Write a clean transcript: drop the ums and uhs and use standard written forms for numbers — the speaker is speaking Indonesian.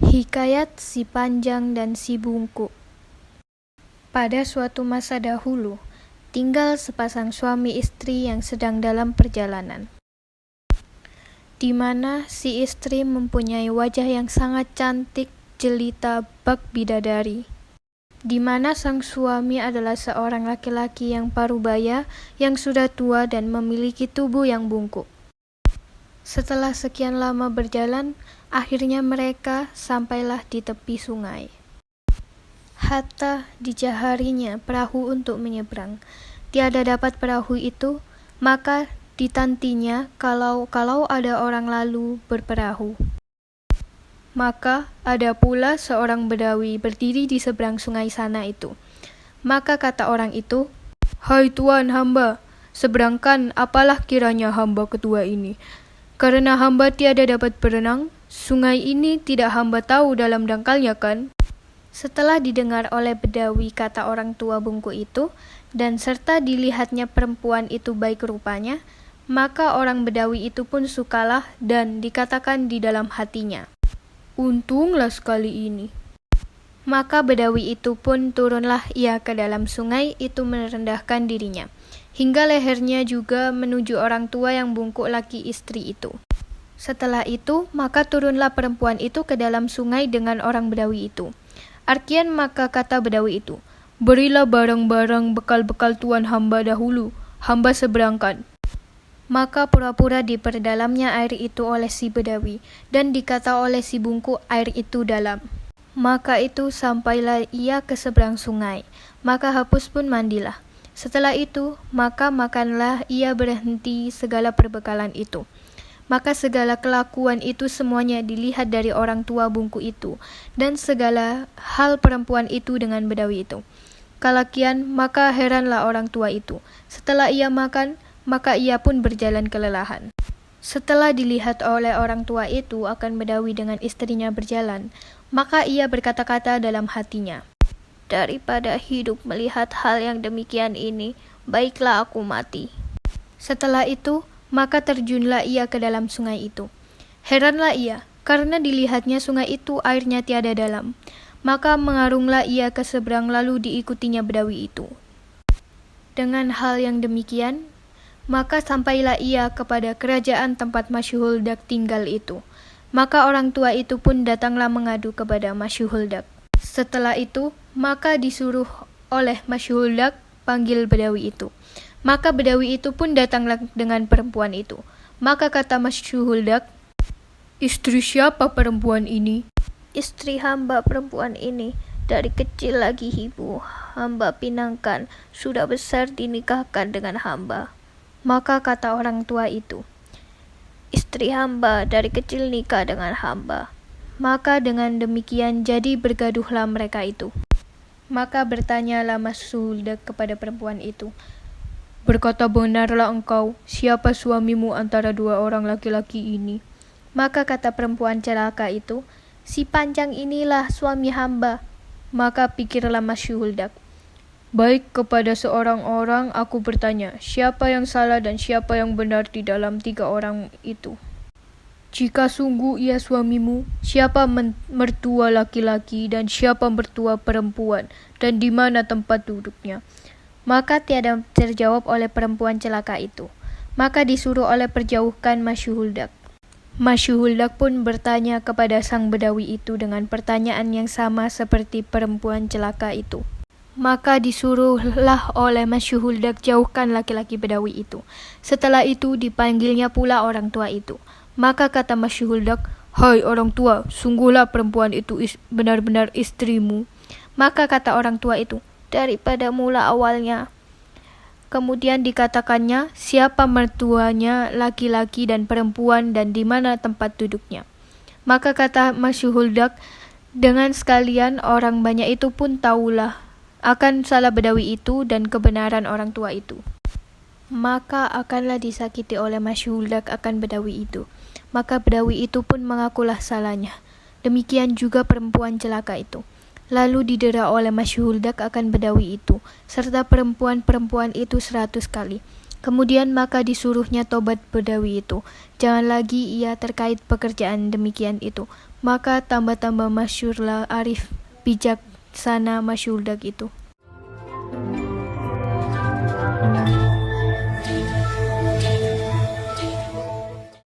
Hikayat si Panjang dan si Bungku. Pada suatu masa dahulu, tinggal sepasang suami istri yang sedang dalam perjalanan, di mana si istri mempunyai wajah yang sangat cantik, jelita, bak bidadari, di mana sang suami adalah seorang laki-laki yang parubaya, yang sudah tua dan memiliki tubuh yang bungkuk. Setelah sekian lama berjalan, akhirnya mereka sampailah di tepi sungai. Hatta dicaharinya perahu untuk menyeberang. Tiada dapat perahu itu, maka ditantinya kalau ada orang lalu berperahu. Maka ada pula seorang bedawi berdiri di seberang sungai sana itu. Maka kata orang itu, "Hai tuan hamba, seberangkan apalah kiranya hamba ketua ini. Karena hamba tiada dapat berenang, sungai ini tidak hamba tahu dalam dangkalnya kan?" Setelah didengar oleh bedawi kata orang tua bungku itu, dan serta dilihatnya perempuan itu baik rupanya, maka orang bedawi itu pun sukalah dan dikatakan di dalam hatinya, "Untunglah sekali ini." Maka bedawi itu pun turunlah ia ke dalam sungai itu merendahkan dirinya, hingga lehernya juga menuju orang tua yang bungkuk laki istri itu. Setelah itu, maka turunlah perempuan itu ke dalam sungai dengan orang bedawi itu. Arkian maka kata bedawi itu, "Berilah barang-barang bekal-bekal tuan hamba dahulu, hamba seberangkan." Maka pura-pura diperdalamnya air itu oleh si bedawi, dan dikata oleh si bungkuk air itu dalam. Maka itu sampailah ia ke seberang sungai, maka hapus pun mandilah. Setelah itu, maka makanlah ia berhenti segala perbekalan itu. Maka segala kelakuan itu semuanya dilihat dari orang tua bungku itu, dan segala hal perempuan itu dengan bedawi itu. Kalakian, maka heranlah orang tua itu. Setelah ia makan, maka ia pun berjalan kelelahan. Setelah dilihat oleh orang tua itu akan bedawi dengan istrinya berjalan, maka ia berkata-kata dalam hatinya, "Daripada hidup melihat hal yang demikian ini, baiklah aku mati." Setelah itu, maka terjunlah ia ke dalam sungai itu. Heranlah ia, karena dilihatnya sungai itu airnya tiada dalam. Maka mengarunglah ia ke seberang lalu diikutinya bedawi itu. Dengan hal yang demikian, maka sampailah ia kepada kerajaan tempat Masyuhuldak tinggal itu. Maka orang tua itu pun datanglah mengadu kepada Masyuhuldak. Setelah itu, maka disuruh oleh Masyuhuldak panggil bedawi itu. Maka bedawi itu pun datanglah dengan perempuan itu. Maka kata Masyuhuldak, "Istri siapa perempuan ini?" "Istri hamba perempuan ini. Dari kecil lagi ibu hamba pinangkan, sudah besar dinikahkan dengan hamba." Maka kata orang tua itu, "Istri hamba dari kecil nikah dengan hamba." Maka dengan demikian jadi bergaduhlah mereka itu. Maka bertanyalah Masyuhuldak kepada perempuan itu, "Berkata benarlah engkau, siapa suamimu antara dua orang laki-laki ini?" Maka kata perempuan celaka itu, "Si Panjang inilah suami hamba." Maka pikirlah Masyuhuldak, "Baik, kepada seorang orang aku bertanya, siapa yang salah dan siapa yang benar di dalam tiga orang itu? Jika sungguh ia suamimu, siapa mertua laki-laki dan siapa mertua perempuan, dan di mana tempat duduknya?" Maka tiada terjawab oleh perempuan celaka itu. Maka disuruh oleh perjauhkan Masyuhuldak. Masyuhuldak pun bertanya kepada sang bedawi itu dengan pertanyaan yang sama seperti perempuan celaka itu. Maka disuruhlah oleh Masyuhuldak jauhkan laki-laki bedawi itu. Setelah itu dipanggilnya pula orang tua itu. Maka kata Masyuhuldak, "Hai orang tua, sungguhlah perempuan itu benar-benar istrimu." Maka kata orang tua itu, "Daripada mula awalnya." Kemudian dikatakannya siapa mertuanya laki-laki dan perempuan dan di mana tempat duduknya. Maka kata Masyuhuldak, dengan sekalian orang banyak itu pun tahulah akan salah bedawi itu dan kebenaran orang tua itu. Maka akanlah disakiti oleh Masyuhuldak akan bedawi itu. Maka bedawi itu pun mengakulah salahnya. Demikian juga perempuan celaka itu. Lalu didera oleh Masyuhuldak akan bedawi itu, serta perempuan-perempuan itu 100 kali. Kemudian maka disuruhnya tobat bedawi itu. Jangan lagi ia terkait pekerjaan demikian itu. Maka tambah-tambah masyhurlah arif bijaksana Masyurdak itu.